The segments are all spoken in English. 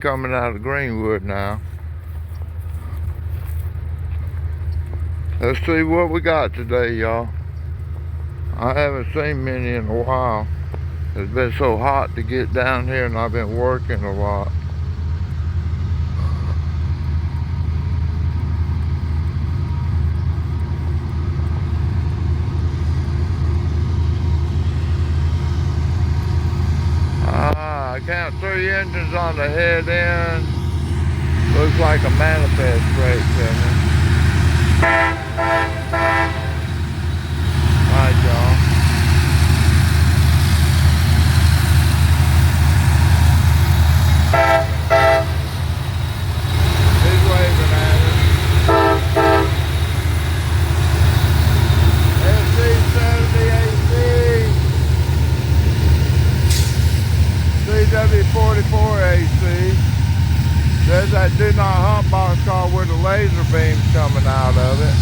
Coming out of Greenwood now. Let's see what we got today, y'all. I haven't seen many in a while. It's been so hot to get down here and I've been working a lot. I count 3 engines on the head end. Looks like a manifest brake coming. Alright, y'all. He's waving at us. SC70AC. CW44 AC. There's that do not hump box car with the laser beams coming out of it.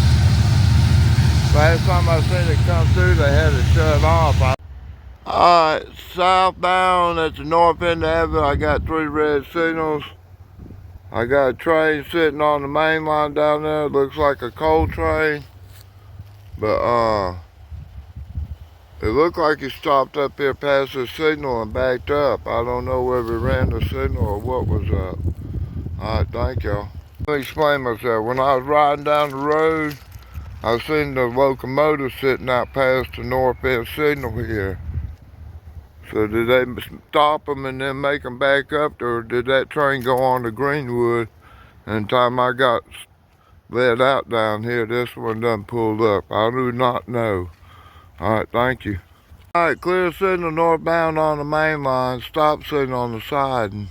Last time I seen it come through, they had it shut off. Alright, southbound at the north end of abbeville, I got 3 red signals. I got a train sitting on the main line down there. It looks like a coal train. But it looked like he stopped up here past the signal and backed up. I don't know whether he ran the signal or what was up. Alright, thank y'all. Let me explain myself. When I was riding down the road, I seen the locomotive sitting out past the north end signal here. So did they stop them and then make them back up, or did that train go on to Greenwood? And the time I got let out down here, this one done pulled up. I do not know. Alright, thank you. Alright, clear signal northbound on the main line, stop signal on the side, and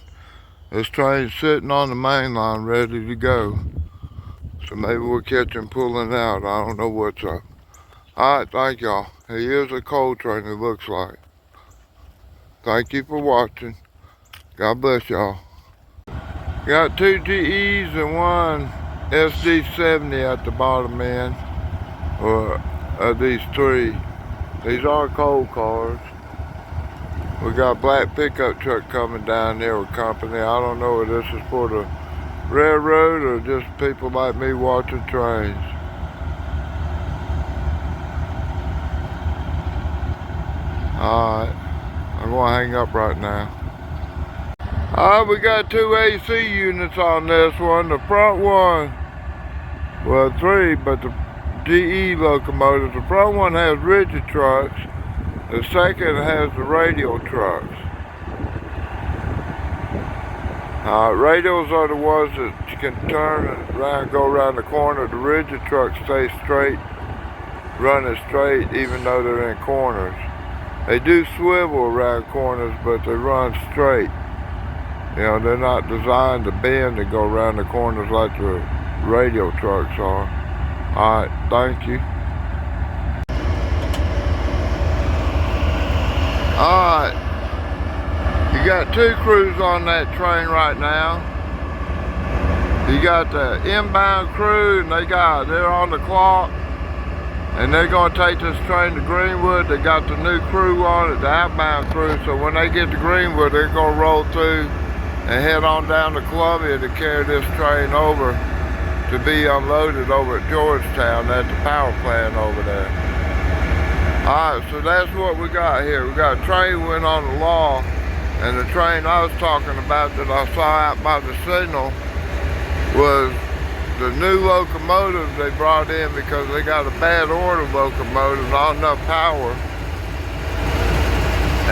this train's sitting on the main line ready to go. So maybe we'll catch him pulling out. I don't know what's up. Alright, thank y'all. He is a coal train, it looks like. Thank you for watching. God bless y'all. Got 2 GEs and 1 SD70 at the bottom end. Or these 3. These are coal cars. We got a black pickup truck coming down there with company. I don't know if this is for the railroad or just people like me watching trains. Alright, I'm gonna hang up right now. Alright, we got 2 AC units on this one. The front one, well 3, but the GE locomotives. The front one has rigid trucks. The second has the radial trucks. Radials are the ones that you can turn around, go around the corner. The rigid trucks stay straight, running straight, even though they're in corners. They do swivel around corners, but they run straight. You know, they're not designed to bend and go around the corners like the radial trucks are. Alright, thank you. Alright, you got 2 crews on that train right now. You got the inbound crew, and they're on the clock, and they're gonna take this train to Greenwood. They got the new crew on it, the outbound crew, so when they get to Greenwood, they're gonna roll through and head on down to Columbia to carry this train over to be unloaded over at Georgetown at the power plant over there. Alright, so that's what we got here. We got a train went on the law, and the train I was talking about that I saw out by the signal was the new locomotives they brought in because they got a bad order locomotive, not enough power.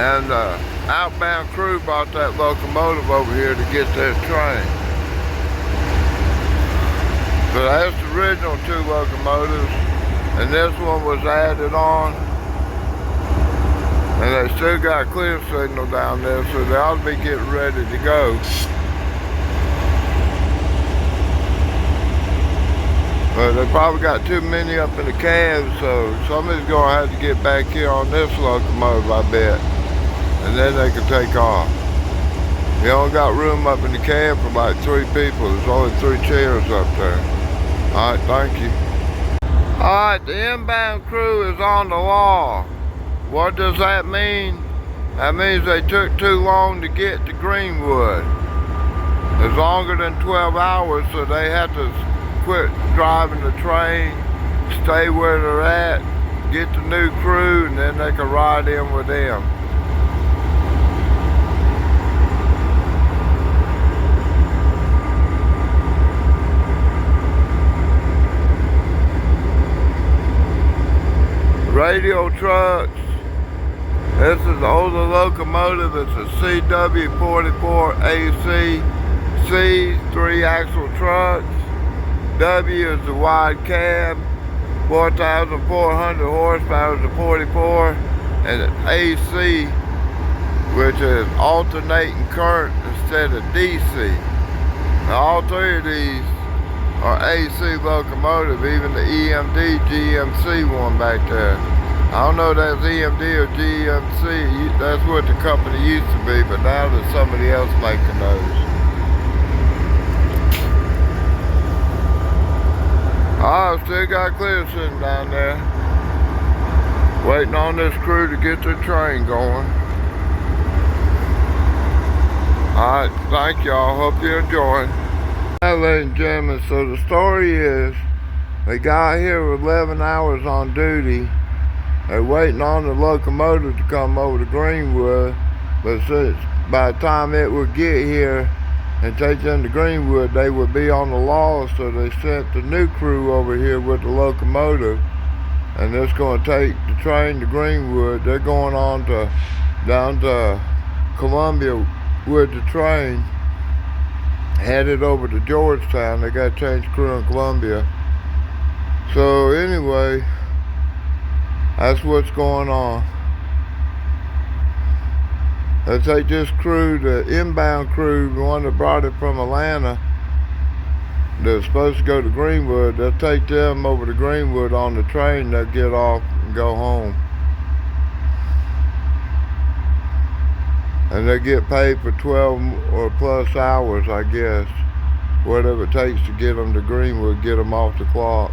And the outbound crew brought that locomotive over here to get their train. So that's the original 2 locomotives, and this one was added on. And they still got a clear signal down there, so they ought to be getting ready to go. But they probably got too many up in the cab, so somebody's gonna have to get back here on this locomotive, I bet. And then they can take off. You only got room up in the cab for like 3 people. There's only 3 chairs up there. Alright, thank you. Alright, the inbound crew is on the law. What does that mean? That means they took too long to get to Greenwood. It's longer than 12 hours, so they have to quit driving the train, stay where they're at, get the new crew, and then they can ride in with them. Radio trucks. This is the older locomotive. It's a CW44AC C 3-axle trucks. W is the wide cab. 4,400 horsepower is the 44, and an AC, which is alternating current instead of DC. Now all three of these are AC locomotive, even the EMD GMC one back there. I don't know if that's EMD or GMC, that's what the company used to be, but now there's somebody else making those. I still got clear sitting down there, waiting on this crew to get their train going. Alright, thank y'all, hope you're enjoying. Ladies and gentlemen, so the story is, they got here with 11 hours on duty. They're waiting on the locomotive to come over to Greenwood, but since by the time it would get here and take them to Greenwood, they would be on the law, so they sent the new crew over here with the locomotive, and it's going to take the train to Greenwood. They're going on to down to Columbia with the train, headed over to Georgetown. They got to change crew in Columbia. So anyway, that's what's going on. They'll take this crew, the inbound crew, the one that brought it from Atlanta, that's supposed to go to Greenwood. They'll take them over to Greenwood on the train. They'll get off and go home. And they get paid for 12 or plus hours, I guess. Whatever it takes to get them to Greenwood, get them off the clock.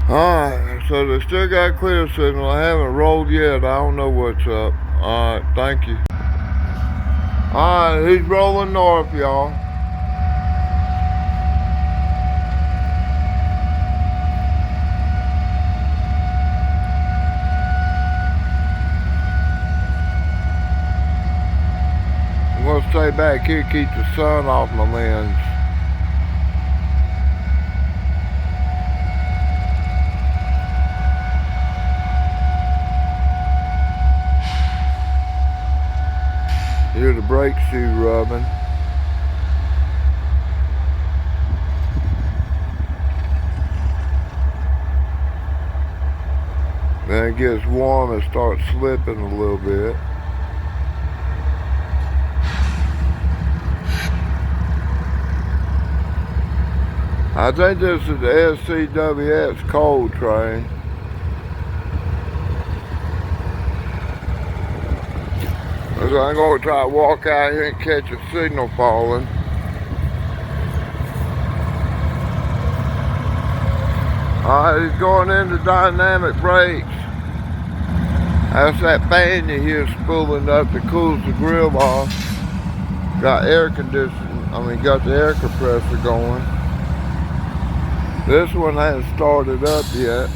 Alright, so they still got clear signal. I haven't rolled yet. I don't know what's up. Alright, thank you. Alright, he's rolling north, y'all. I'm gonna stay back here, keep the sun off my lens. Hear the brake shoe rubbing. Then it gets warm and starts slipping a little bit. I think this is the SCWX coal train. So I'm going to try to walk out here and catch a signal falling. Alright, he's going into dynamic brakes. That's that fan you hear spooling up that cools the grill off. Got air conditioning, got the air compressor going. This one hasn't started up yet.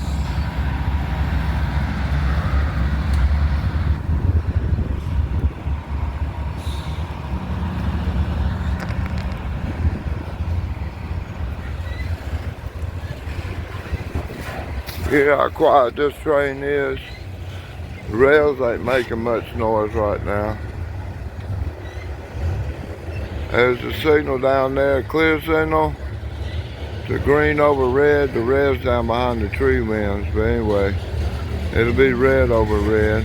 Hear how quiet this train is. The rails ain't making much noise right now. There's the signal down there, clear signal. The green over red, the red's down behind the tree limbs. But anyway, it'll be red over red.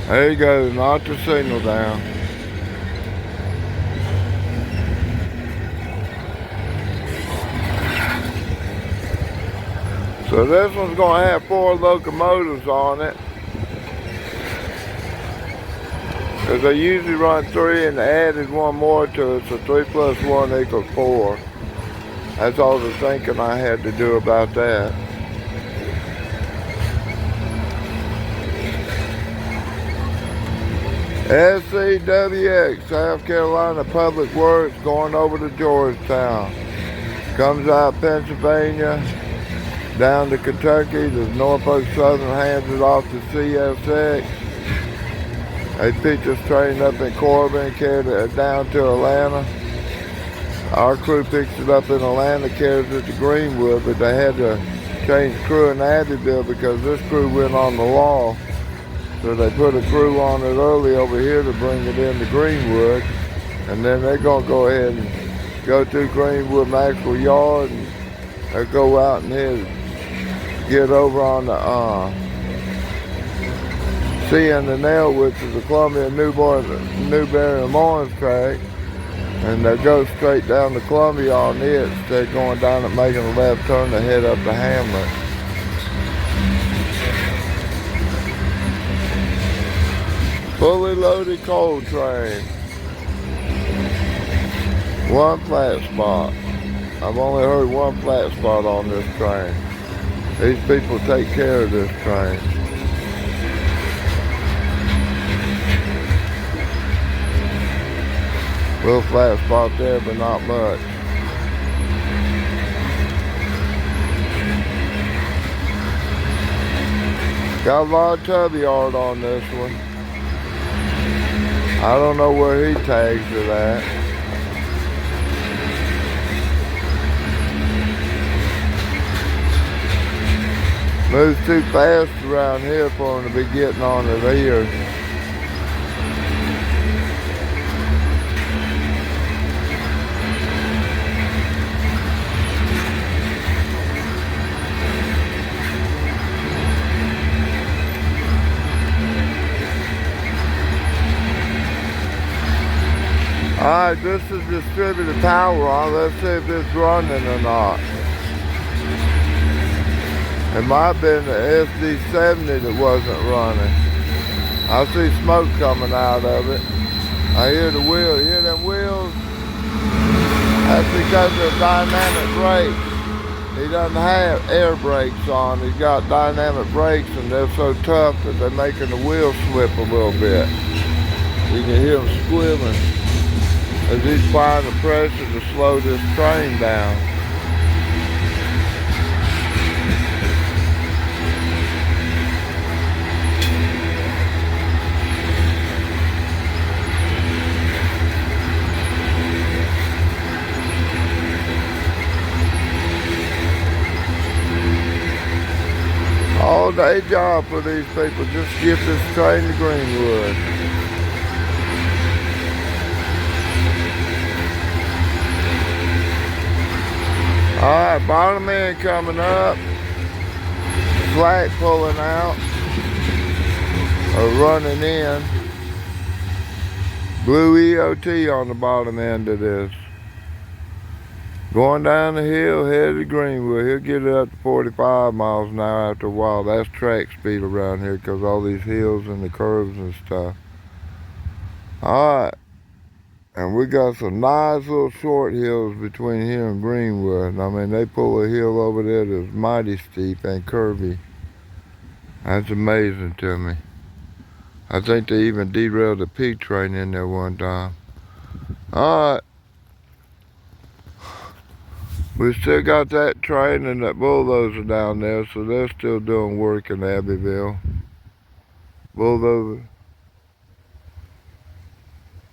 There you go, knock the signal down. So this one's going to have 4 locomotives on it. Because I usually run 3 and added one more to it, so 3 plus 1 equals 4. That's all the thinking I had to do about that. SCWX, South Carolina Public Works, going over to Georgetown. Comes out Pennsylvania, down to Kentucky. The Norfolk Southern hands it off to CSX. They picked this train up in Corbin, carried it down to Atlanta. Our crew picks it up in Atlanta, carries it to Greenwood, but they had to change crew in Abbeville because this crew went on the law. So they put a crew on it early over here to bring it into Greenwood. And then they're going to go ahead and go through Greenwood Maxwell Yard and they'll go out and get over on the C&L, which is the Columbia Newberry and Morris track. And they'll go straight down to Columbia on it instead of going down and making a left turn to head up to Hamlet. Fully loaded coal train. One flat spot. I've only heard one flat spot on this train. These people take care of this train. Little flat spot there, but not much. Got a lot of tub yard on this one. I don't know where he tags it at. Moves too fast around here for him to be getting on it here. Alright, this is distributed power on. Let's see if it's running or not. It might have been the SD70 that wasn't running. I see smoke coming out of it. I hear the wheel. You hear them wheels? That's because of dynamic brakes. He doesn't have air brakes on. He's got dynamic brakes and they're so tough that they're making the wheel slip a little bit. You can hear them squealing as he's applying the pressure to slow this train down. All day job for these people, just get this train to Greenwood. Alright, bottom end coming up, slack pulling out, or running in. Blue EOT on the bottom end of this. Going down the hill, headed to Greenwood. He'll get it up to 45 miles an hour after a while. That's track speed around here because all these hills and the curves and stuff. Alright. And we got some nice little short hills between here and Greenwood. I mean, they pull a hill over there that's mighty steep and curvy. That's amazing to me. I think they even derailed a pig train in there one time. Alright. We still got that train and that bulldozer down there, so they're still doing work in Abbeville. Bulldozer.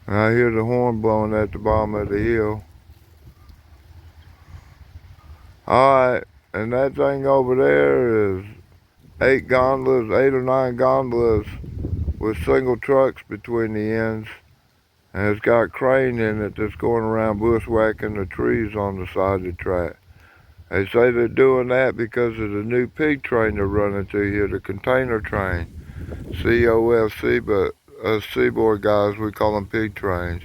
And I hear the horn blowing at the bottom of the hill. Alright, and that thing over there is 8 or 9 gondolas with single trucks between the ends. And it's got a crane in it that's going around bushwhacking the trees on the side of the track. They say they're doing that because of the new pig train they're running through here, the container train. COFC, but us seaboard guys, we call them pig trains.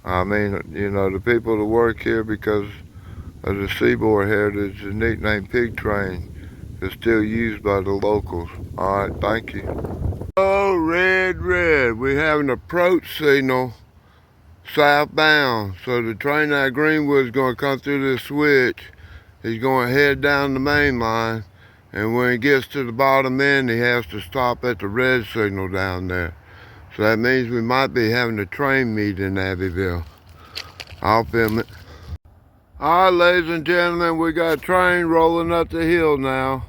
I mean, you know, the people that work here because of the seaboard heritage, the nickname pig train is still used by the locals. Alright, thank you. Oh, red. We have an approach signal southbound. So the train out of Greenwood is going to come through this switch. He's going to head down the main line. And when he gets to the bottom end, he has to stop at the red signal down there. So that means we might be having a train meet in Abbeville. I'll film it. Alright, ladies and gentlemen, we got a train rolling up the hill now.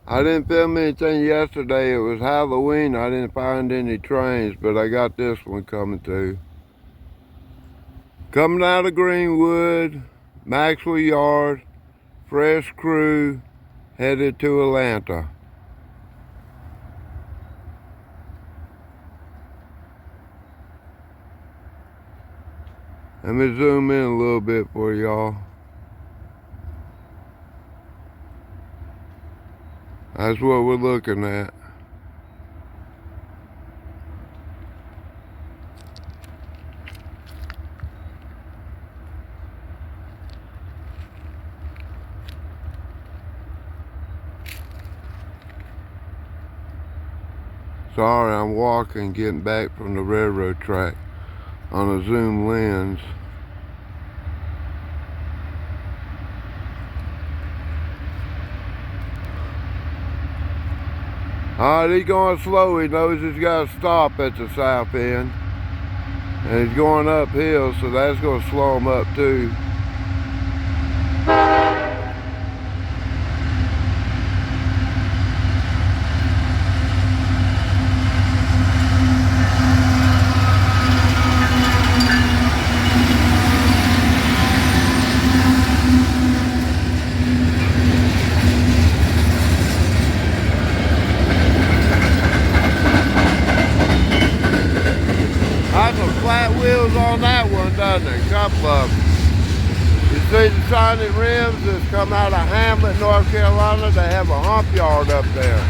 I didn't film anything yesterday. It was Halloween. I didn't find any trains, but I got this one coming through. Coming out of Greenwood, Maxwell Yard, fresh crew, headed to Atlanta. Let me zoom in a little bit for y'all. That's what we're looking at. Sorry, I'm walking, getting back from the railroad track on a zoom lens. Alright, he's going slow. He knows he's got to stop at the south end. And he's going uphill, so that's going to slow him up too. Flat wheels on that one, doesn't it? A couple of them. You see the shiny rims that's come out of Hamlet, North Carolina? They have a hump yard up there.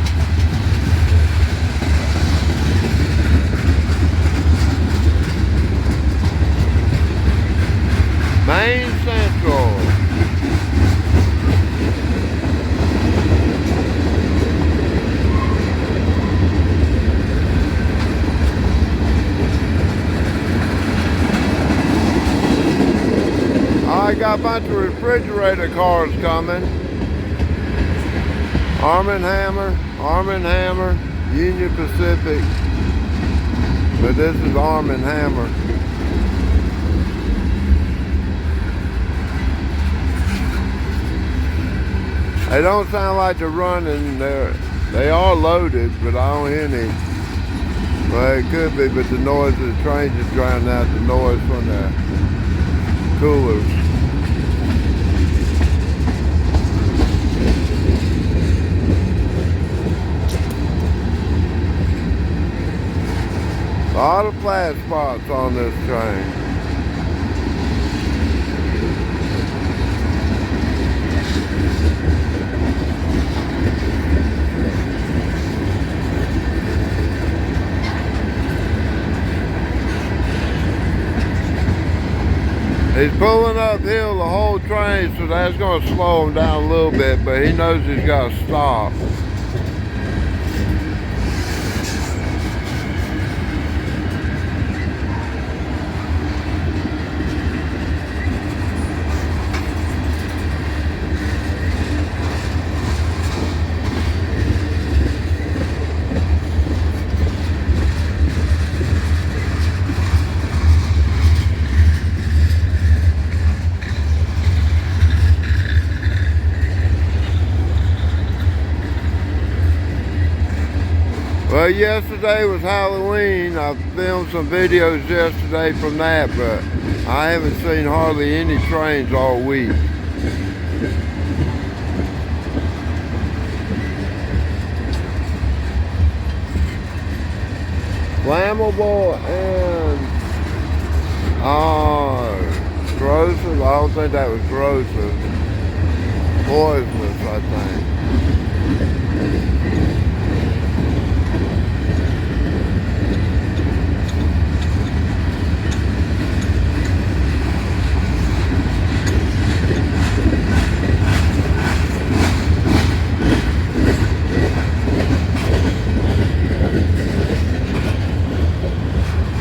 Main Central. I got a bunch of refrigerator cars coming. Arm & Hammer, Union Pacific. But this is Arm & Hammer. They don't sound like they're running. They are loaded, but I don't hear any. Well, it could be, but the noise of the trains is drowning out the noise from the coolers. A lot of flat spots on this train. He's pulling uphill the whole train, so that's going to slow him down a little bit, but he knows he's got to stop. Well, yesterday was Halloween. I filmed some videos yesterday from that, but I haven't seen hardly any trains all week. Flammable and corrosive. I don't think that was corrosive. Poisonous, I think.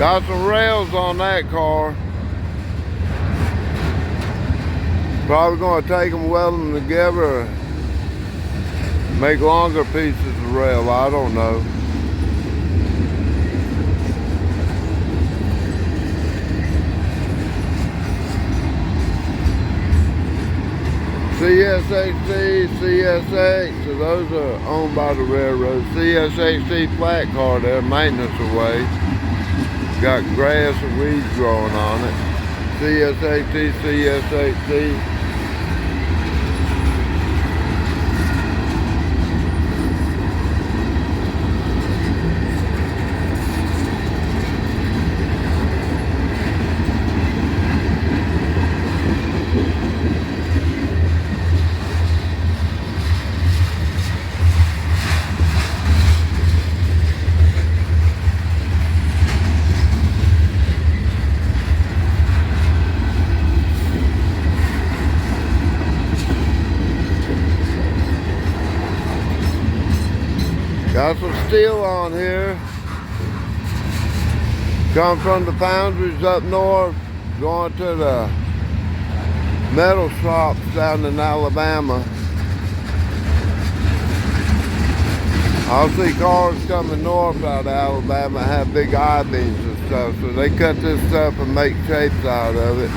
Got some rails on that car. Probably gonna take them, weld them together, make longer pieces of rail, I don't know. CSHC, CSX, so those are owned by the railroad. CSHC flat car there, maintenance away. Got grass and weeds growing on it. CSHC, CSHC. Got some steel on here. Come from the foundries up north, going to the metal shops down in Alabama. I'll see cars coming north out of Alabama have big I-beams and stuff, so they cut this stuff and make shapes out of it.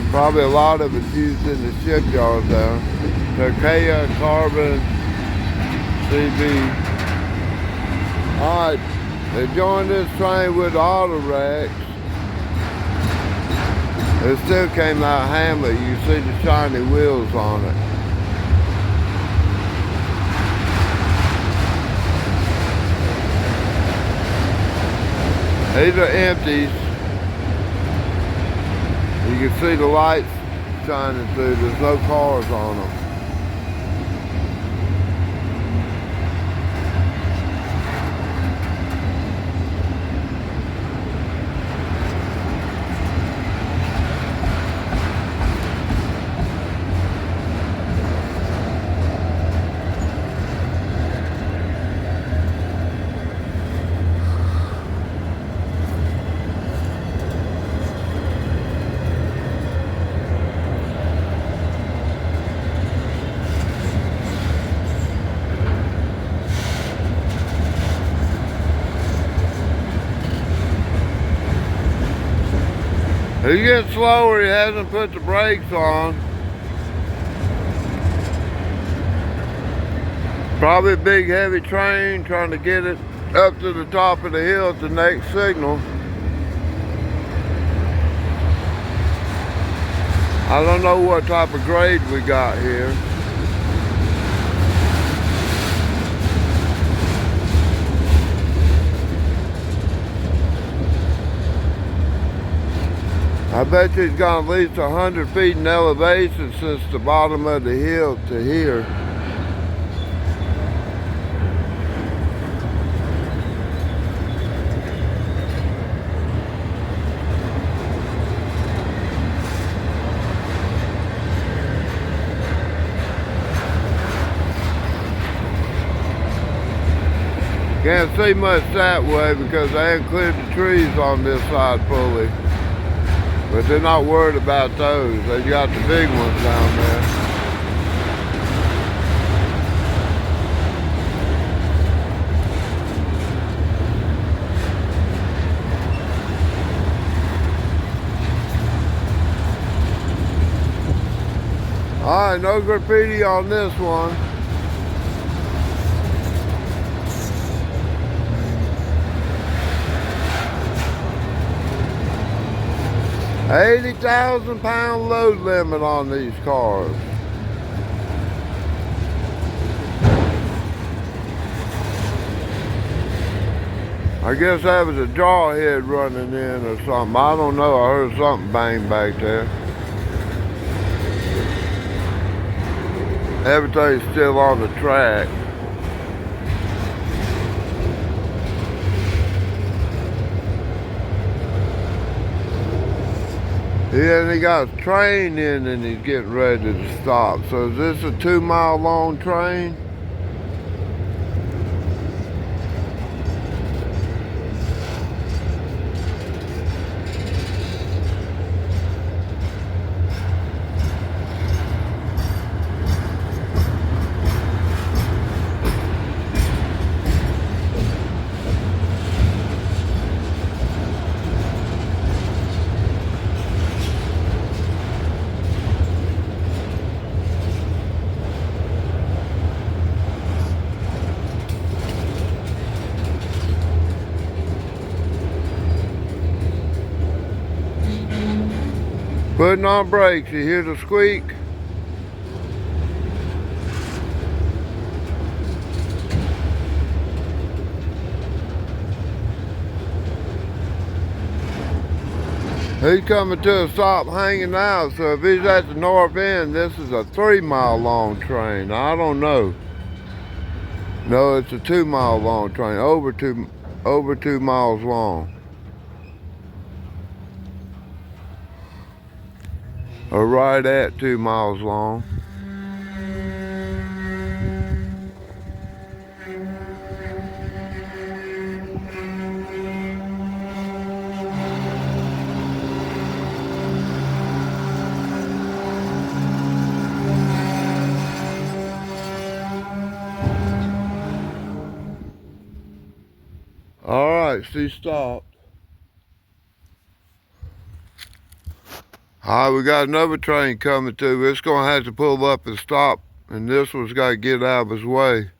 Probably a lot of it's used in the shipyard though. Turkey, carbon, CB. Alright, they joined this train with auto racks. It still came out hamlet. You see the shiny wheels on it. These are empties. You can see the lights shining through. There's no cars on them. He's getting slower, he hasn't put the brakes on. Probably a big heavy train trying to get it up to the top of the hill at the next signal. I don't know what type of grade we got here. I bet you it's gone at least 100 feet in elevation since the bottom of the hill to here. Can't see much that way because they haven't cleared the trees on this side fully. But they're not worried about those. They got the big ones down there. All right, no graffiti on this one. £80,000 load limit on these cars. I guess that was a jawhead running in or something. I don't know. I heard something bang back there. Everything's still on the track. Yeah, and he got a train in and he's getting ready to stop. So is this a 2-mile long train? Putting on brakes, you hear the squeak? He's coming to a stop hanging out, so if he's at the north end, this is a 3-mile long train. I don't know. No, it's a 2-mile long train, over 2 miles long. Or right at 2 miles long. All right, she stopped. All right, we got another train coming through. It's gonna have to pull up and stop, and this one's gotta get out of his way.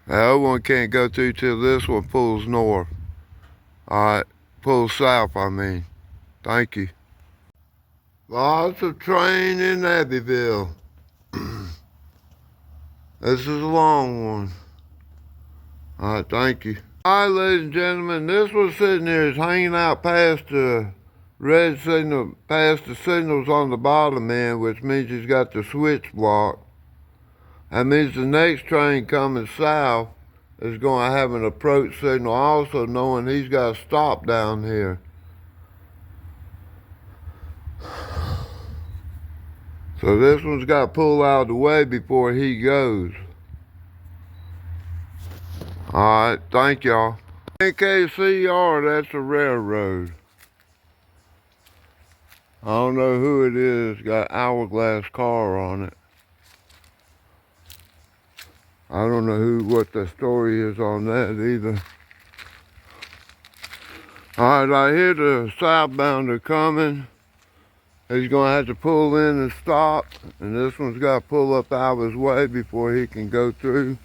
The other one can't go through till this one pulls north. All right, pulls south, I mean. Thank you. Lots of train in Abbeville. This is a long one. All right, thank you. All right, ladies and gentlemen, this one sitting here is hanging out past the red signal, past the signals on the bottom end, which means he's got the switch blocked. That means the next train coming south is going to have an approach signal, also knowing he's got to stop down here. So this one's got to pull out of the way before he goes. All right, thank y'all. NKCR, that's a railroad. I don't know who it is, got hourglass car on it. I don't know what the story is on that either. All right, I hear the southbounder coming. He's gonna have to pull in and stop, and this one's gotta pull up out of his way before he can go through.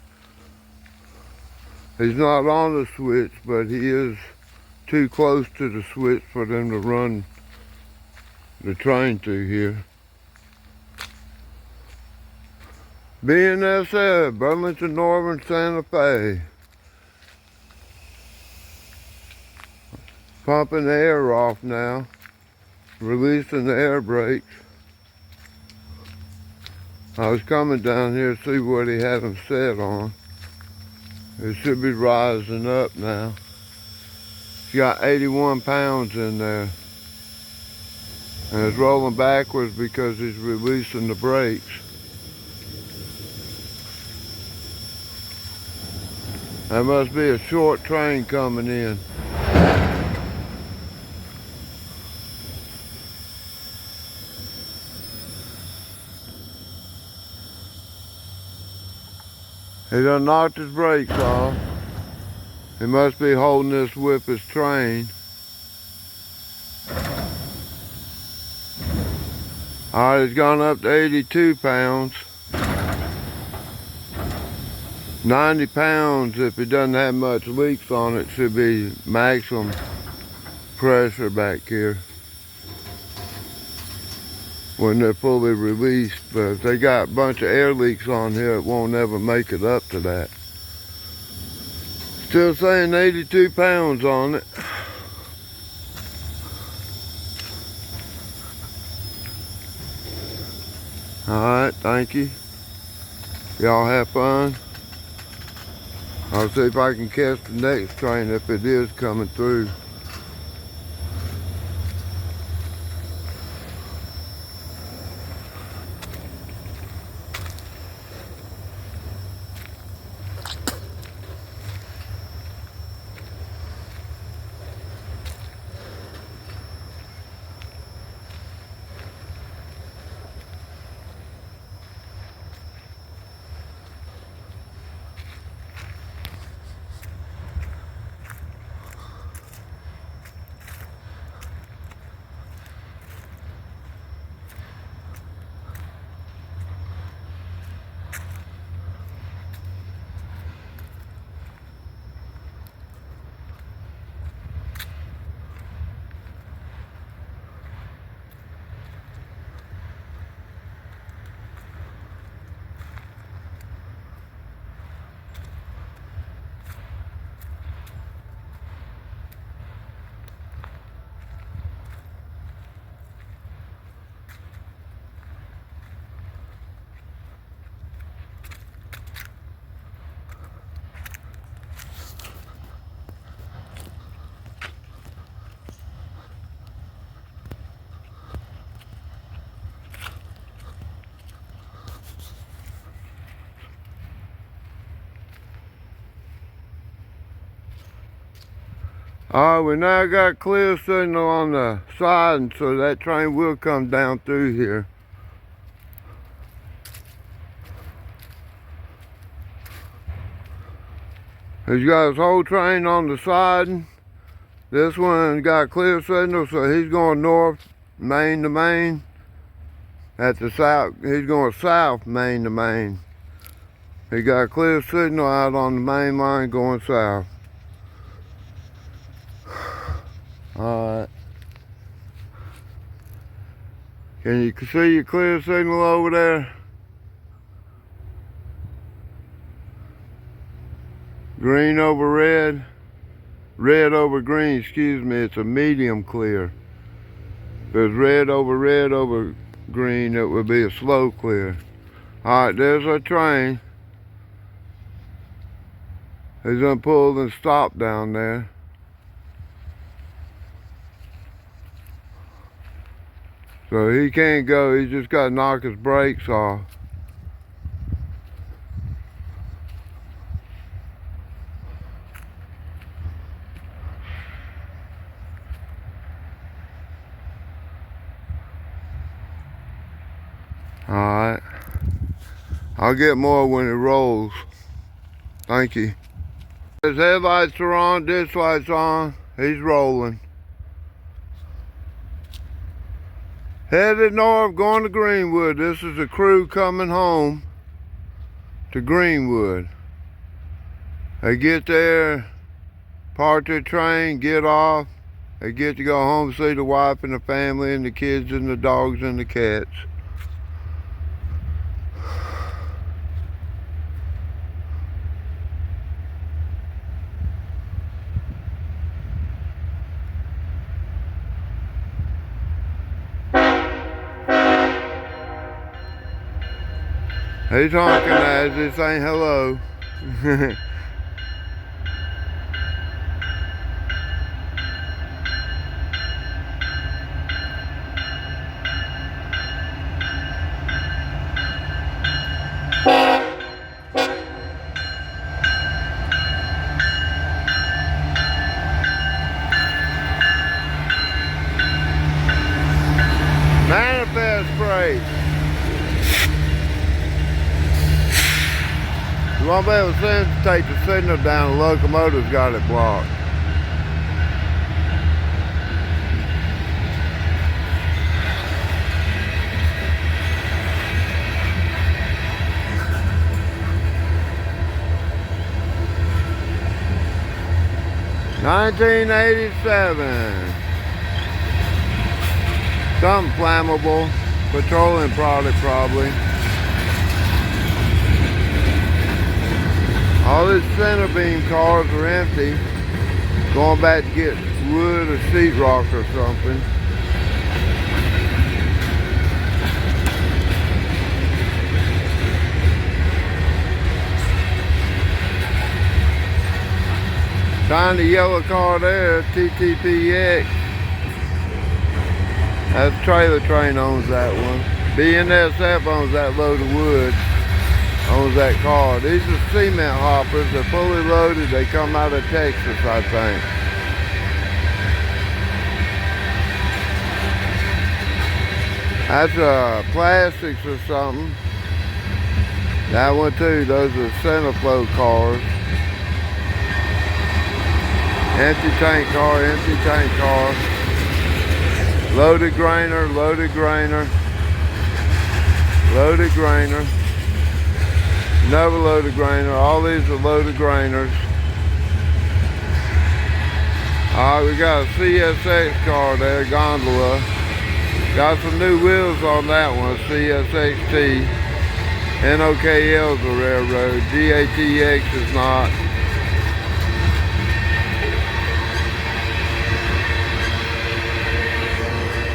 He's not on the switch, but he is too close to the switch for them to run the train through here. BNSF, Burlington Northern Santa Fe. Pumping the air off now, releasing the air brakes. I was coming down here to see what he had them set on. It should be rising up now. It's got 81 pounds in there. And it's rolling backwards because he's releasing the brakes. That must be a short train coming in. He done knocked his brakes off. He must be holding this with his train. All right, it's gone up to 82 pounds. 90 pounds, if it doesn't have much leaks on it, should be maximum pressure back here when they're fully released. But if they got a bunch of air leaks on here, it won't ever make it up to that. Still saying 82 pounds on it. Alright, thank you. Y'all have fun. I'll see if I can catch the next train if it is coming through. Alright, we now got clear signal on the side, and so that train will come down through here. He's got his whole train on the side. This one got clear signal, so he's going north, main to main. At the south, he's going south, main to main. He got a clear signal out on the main line going south. Alright. Can you see your clear signal over there? Green over red. Red over green, excuse me, it's a medium clear. If it's red over green, it would be a slow clear. Alright, there's our train. He's gonna pull and stop down there. So he can't go, he's just gotta knock his brakes off. Alright. I'll get more when it rolls. Thank you. His headlights are on, ditch lights on. He's rolling. Headed north, going to Greenwood. This is the crew coming home to Greenwood. They get there, park their train, get off. They get to go home, see the wife and the family and the kids and the dogs and the cats. He's honking at us, he's saying hello. Manifest freight. You won't be able to take the signal down, the locomotive's got it blocked. $19.87. Something flammable, petroleum product probably. All these center beam cars are empty. Going back to get wood or sheetrock or something. Find the yellow car there, TTPX. That trailer train owns that one. BNSF owns that load of wood. Owns that car. These are cement hoppers. They're fully loaded. They come out of Texas, I think. That's plastics or something. That one too. Those are Centerflow cars. Empty tank car, empty tank car. Loaded grainer, loaded grainer. Loaded grainer. Another loaded grainer. All these are loaded grainers. Alright, we got a CSX car there, gondola. Got some new wheels on that one, CSXT. NOKL's a railroad, GATX is not.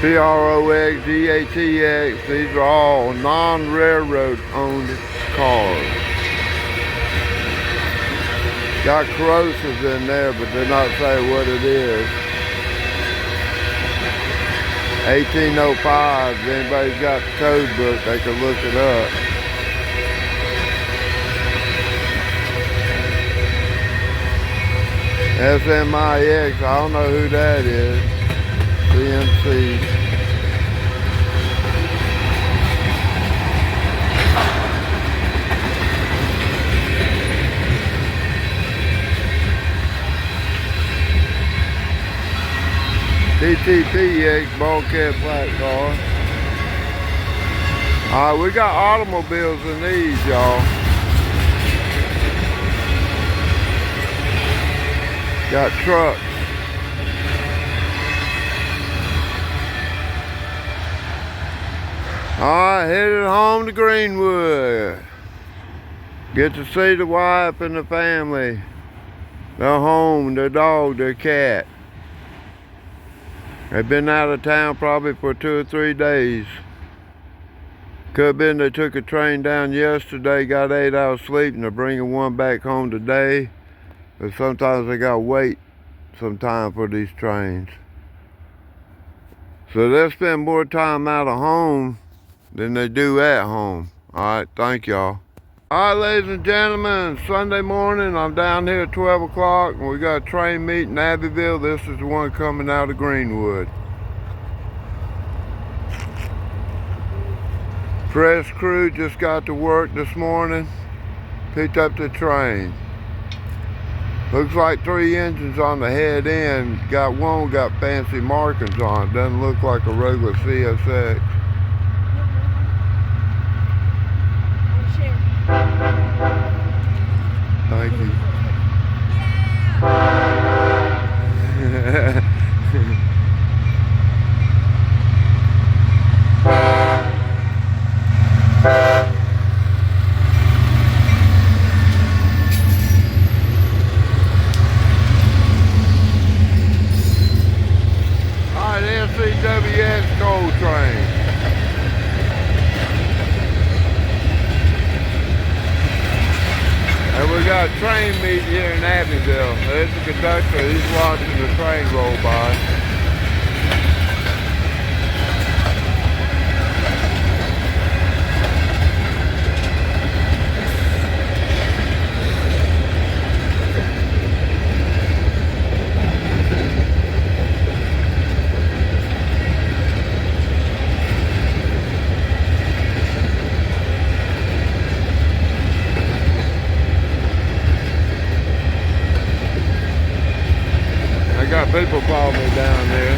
PROX, GATX, these are all non-railroad owned cars. Got corrosives in there, but they're not saying what it is. 1805, if anybody's got the code book, they can look it up. SMIX, I don't know who that is. CNC. DTPX bulkhead flat car. Alright, we got automobiles in these, y'all. Got trucks. Alright, headed home to Greenwood. Get to see the wife and the family. Their home, their dog, their cat. They've been out of town probably for 2 or 3 days. Could have been they took a train down yesterday, got 8 hours sleep, and they're bringing one back home today. But sometimes they gotta wait some time for these trains. So they'll spend more time out of home than they do at home. Alright, thank y'all. Alright, ladies and gentlemen, Sunday morning, I'm down here at 12 o'clock, and we got a train meet in Abbeville. This is the one coming out of Greenwood. Fresh crew just got to work this morning, picked up the train. Looks like 3 engines on the head end. Got one got fancy markings on it. Doesn't look like a regular CSX. Thank you. Yeah. Alright, NCWS coal train. And we got a train meet here in Abbeville. There's the conductor, he's watching the train roll by. Got people follow me down there.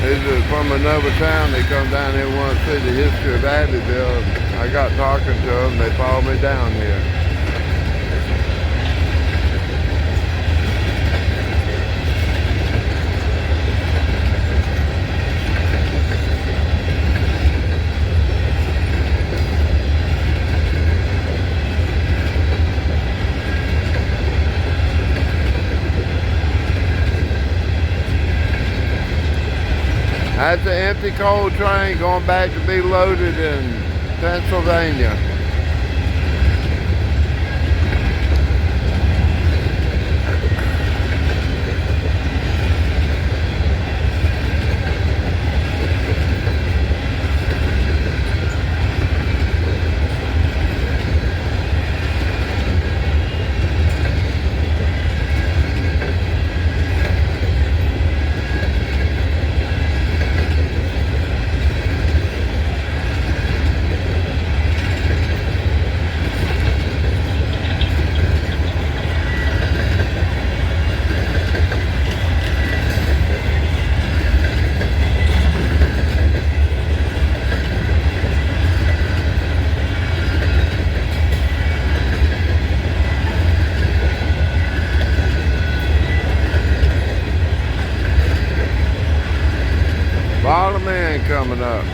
This is from another town. They come down here and want to see the history of Abbeville. I got talking to them. They follow me down here. That's an empty coal train going back to be loaded in Pennsylvania. Bottom end coming up.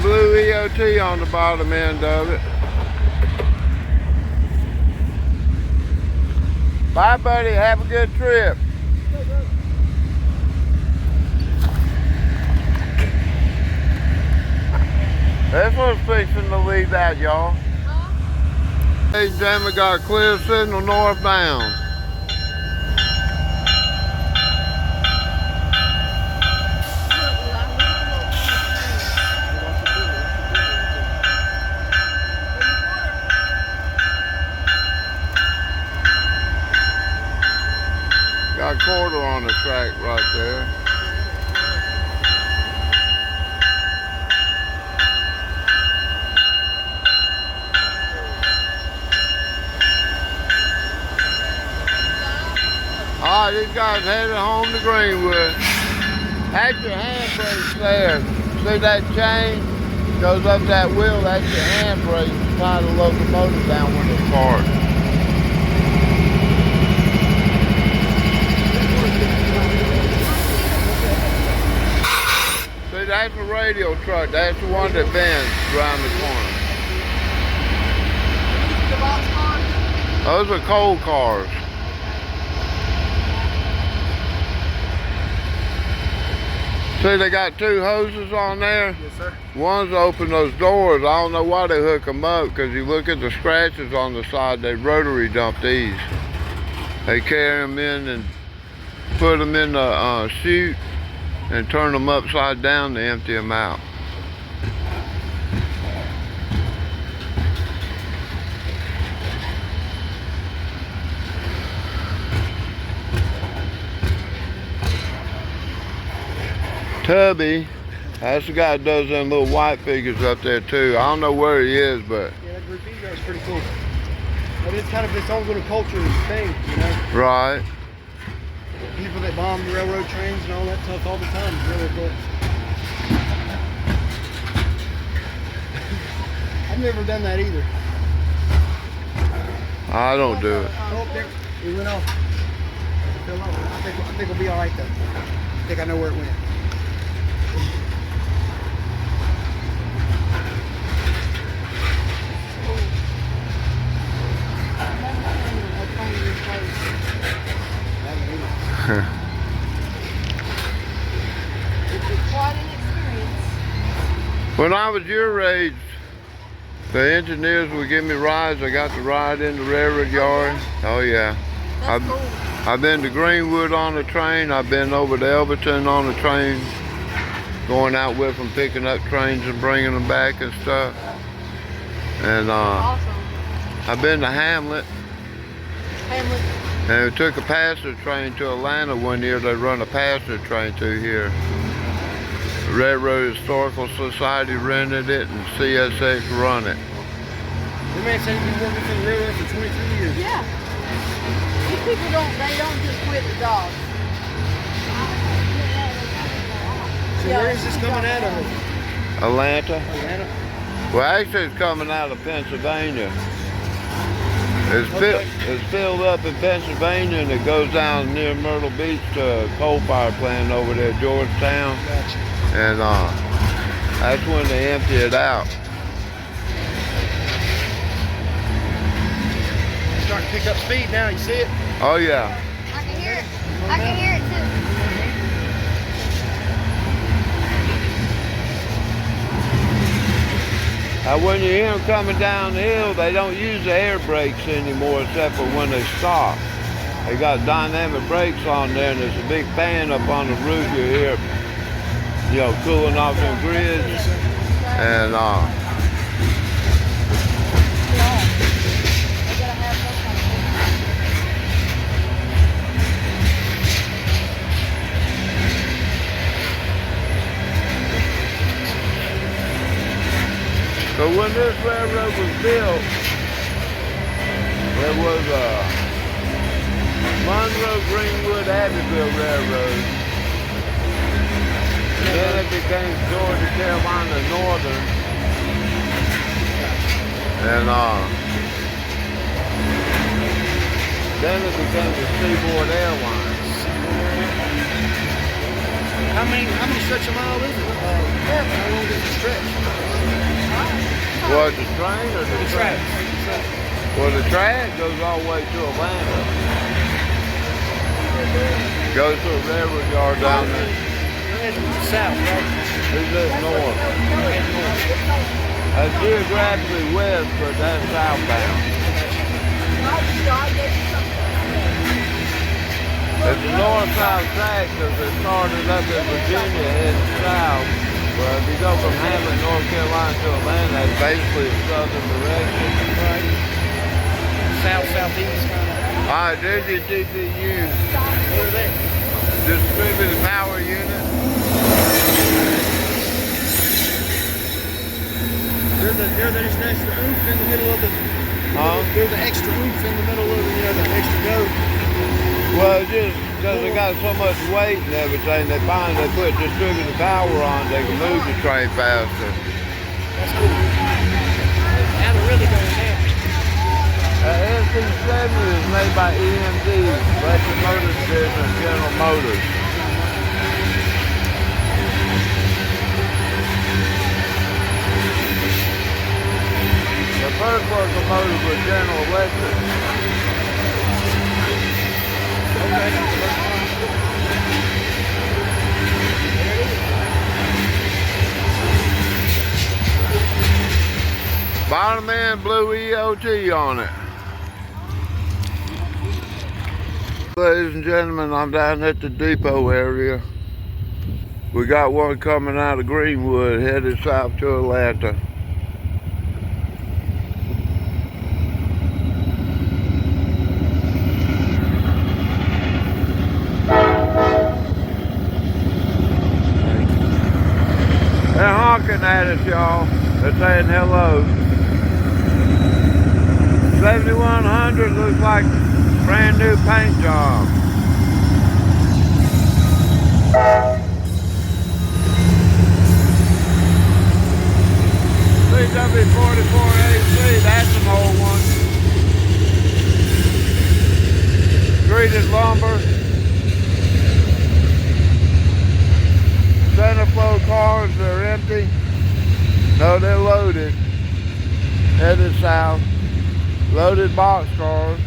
Blue EOT on the bottom end of it. Bye, buddy. Have a good trip. This one's fixing to leave out, y'all. Ladies and gentlemen, got a clear signal northbound. Got a quarter on the track right there. Alright, these guys headed home to Greenwood. That's your handbrake there. See that chain? Goes up that wheel, that's your handbrake to tie the locomotive down when it's parked. See, that's a radio truck. That's the one that bends around the corner. Those are coal cars. See, they got two hoses on there. Yes, sir. One's to open those doors. I don't know why they hook them up, because you look at the scratches on the side, they rotary dump these. They carry them in and put them in the chute and turn them upside down to empty them out. Tubby, that's the guy that does them little white figures up there too. I don't know where he is, but yeah, that graffiti is pretty cool. But it's kind of its own little culture thing, you know. Right. People that bomb the railroad trains and all that stuff all the time. It's really cool. I've never done that either. I don't do it. Oh, there, it went off. It fell off. I think we'll be all right though. I think I know where it went. It's quite an experience. When I was your age, the engineers would give me rides. I got to ride in the railroad yard. Oh yeah. That's cool. I've been to Greenwood on the train. I've been over to Elberton on the train, going out with them, picking up trains and bringing them back and stuff. And Awesome. I've been to Hamlet. Hamlet. And we took a passenger train to Atlanta one year. They run a passenger train through here. The Railroad Historical Society rented it and CSX run it. The man said he's been working for the railroad for 23 years. Yeah. These people don't just quit the jobs. So where is this coming out of? Atlanta? Atlanta? Well, actually it's coming out of Pennsylvania. It's filled up in Pennsylvania and it goes down near Myrtle Beach to a coal power plant over there, Georgetown. Gotcha. And that's when they empty it out. It's starting to pick up speed now, you see it? Oh yeah. I can hear it. I can hear it too. When you hear them coming down the hill, they don't use the air brakes anymore except for when they stop. They got dynamic brakes on there and there's a big fan up on the roof. You hear, you know, cooling off them grids. And so when this railroad was built, there was a Monroe Greenwood Abbeville Railroad. Then it became Georgia Carolina Northern. And then it became the Seaboard Airlines. How many stretch of mile is it? How long is the stretch? Was the train or the track? Well, the track goes all the way to Atlanta. Goes to a railroad yard down there. You're heading south, right? He's heading north. That's geographically west, but that's southbound. It's a north-south track because it started up in Virginia heading south. Well, if you go from Hamlet, North Carolina to Atlanta, that's basically a southern direction. Right. South, southeast kind of. All right, there's your DPU. What are they? Distributed power unit. They're the extra oomph in the middle of the. They're the extra oomph in the middle of the, the extra go. Well, just because they got so much weight and everything, they find they put distributed power on, they can move the train faster. That's cool. Now they're really going down. NC70 is made by EMD, Electric Motor Division, and General Motors. The first locomotive was General Electric. Bottom end blue EOT on it. Ladies and gentlemen, I'm down at the depot area. We got one coming out of Greenwood headed south to Atlanta. They're honking at us, y'all. They're saying hello. 7100 looks like brand new paint job. CW44AC, that's an old one. Treated lumber. Center flow cars, they're empty. No, they're loaded. Headed south. Loaded box cars.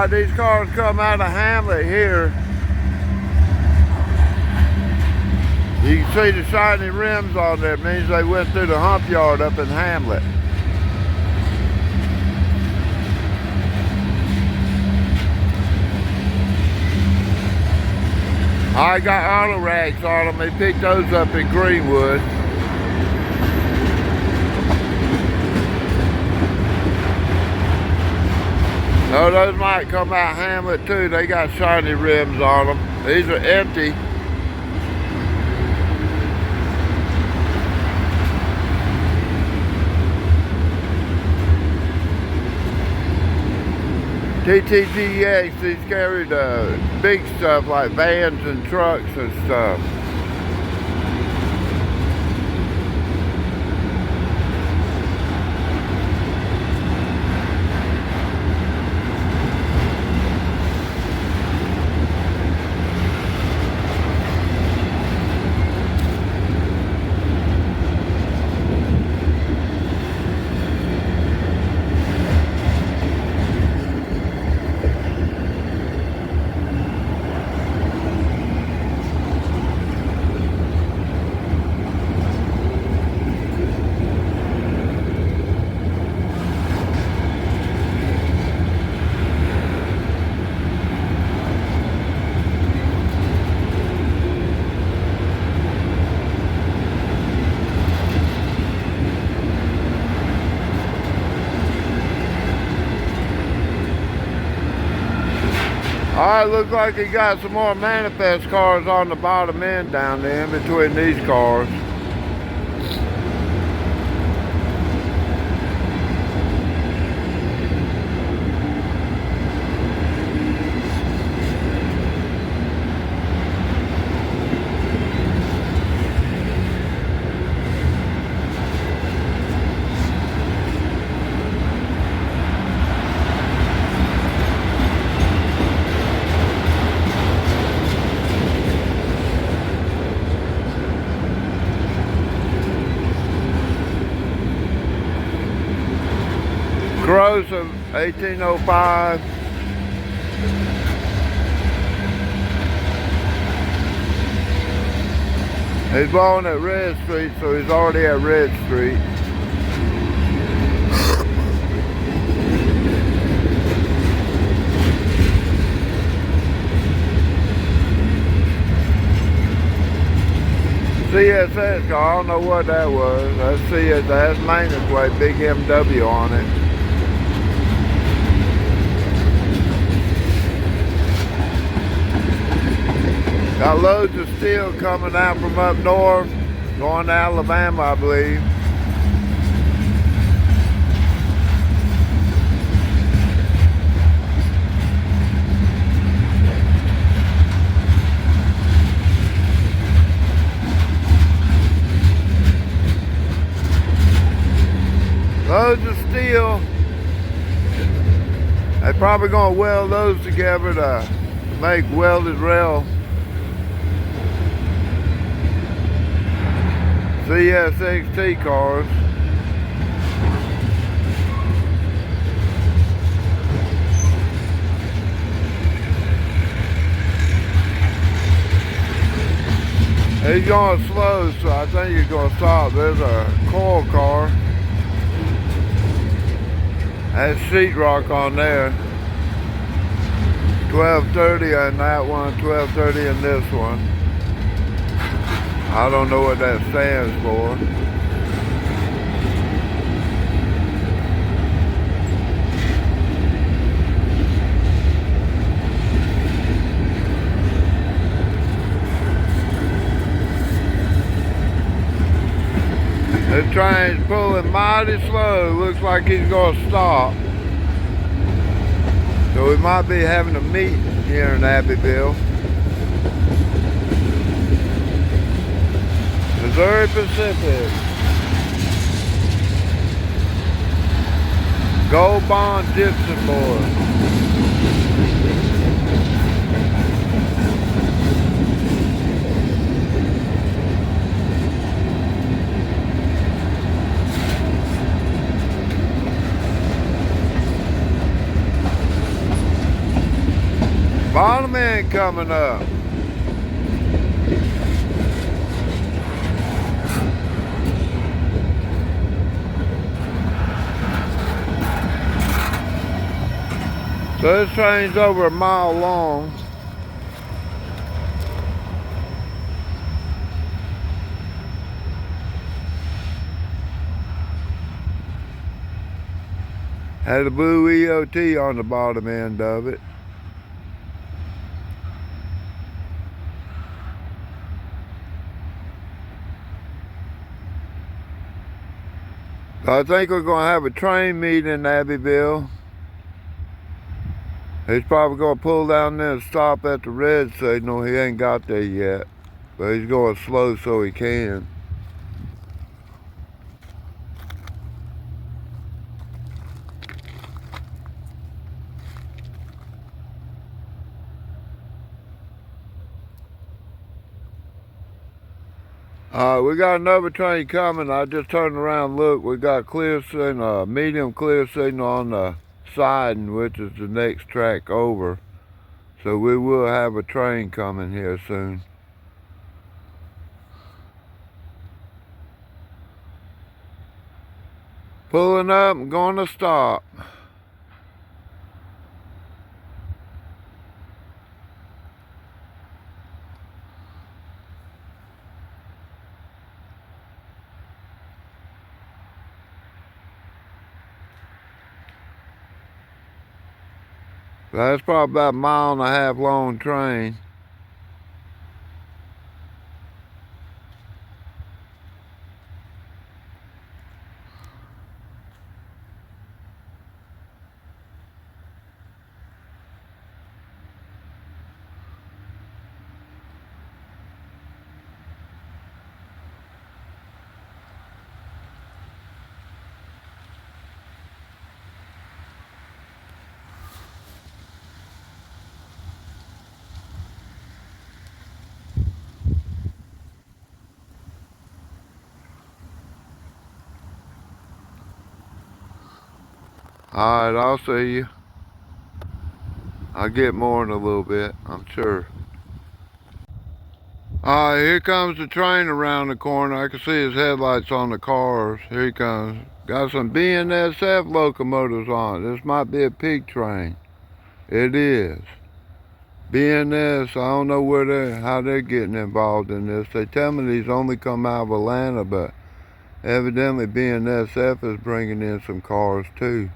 These cars come out of Hamlet here. You can see the shiny rims on there. It means they went through the hump yard up in Hamlet. I got auto rags on them. They picked those up in Greenwood. Oh, those might come out Hamlet too. They got shiny rims on them. These are empty. TTGX, these carry the big stuff like vans and trucks and stuff. Alright, looks like he got some more manifest cars on the bottom end down there in between these cars. Joseph, 1805. He's born at Red Street, so he's already at Red Street. CSS car, I don't know what that was. That's CSS, that's maintenance way, big MW on it. Got loads of steel coming out from up north, going to Alabama, I believe. Loads of steel. They're probably going to weld those together to make welded rail. CSXT cars. He's going slow, so I think he's going to stop. There's a coil car. That's sheetrock on there. 1230 on that one, 1230 in this one. I don't know what that stands for. This train's pulling mighty slow. Looks like he's going to stop. So we might be having a meet here in Abbeville. Missouri Pacific. Gold Bond Gypsum Board. Bottom end coming up. So this train's over a mile long. Had a blue EOT on the bottom end of it. I think we're going to have a train meet in Abbeville. He's probably going to pull down there and stop at the red signal. He ain't got there yet, but he's going slow so he can. We got another train coming. I just turned around and looked. We got clear signal, medium clear signal on the siding, which is the next track over. So we will have a train coming here soon. Pulling up and going to stop. That's probably about a 1.5 mile long train. Alright, I'll see you. I'll get more in a little bit, I'm sure. Alright, here comes the train around the corner. I can see his headlights on the cars. Here he comes. Got some BNSF locomotives on it. This might be a pig train. It is. BNS, I don't know how they're getting involved in this. They tell me these only come out of Atlanta, but evidently BNSF is bringing in some cars too.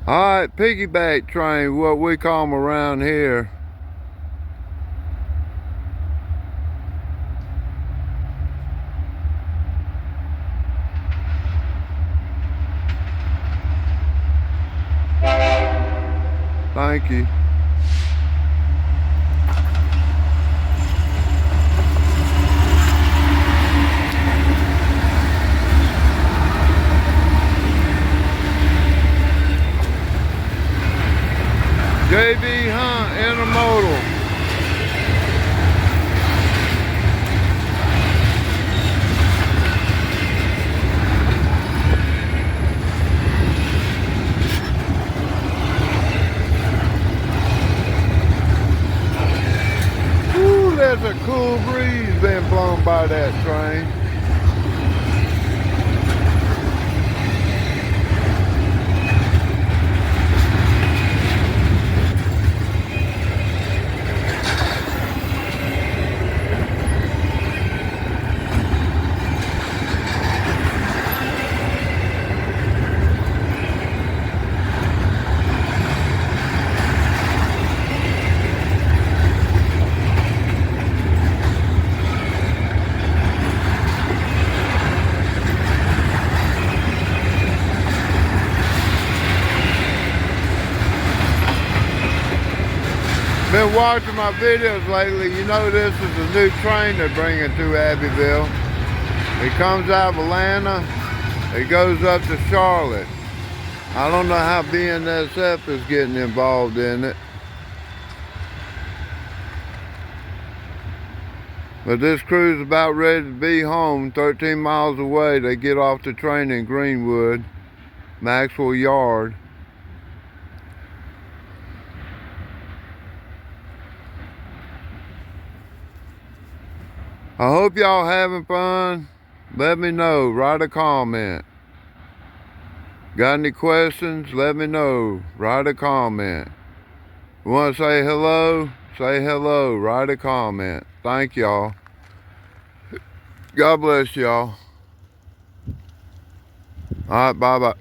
Alright, piggyback train, what we call them around here. Thank you. JB Hunt Intermodal. Ooh, there's a cool breeze being blown by that train. Been watching my videos lately. You know this is a new train they're bringing to Abbeville. It comes out of Atlanta. It goes up to Charlotte. I don't know how BNSF is getting involved in it. But this crew's about ready to be home. 13 miles away, they get off the train in Greenwood, Maxwell Yard. I hope y'all having fun. Let me know, write a comment. Got any questions? Let me know, write a comment. You want to say hello, write a comment. Thank y'all. God bless y'all. All right, bye-bye.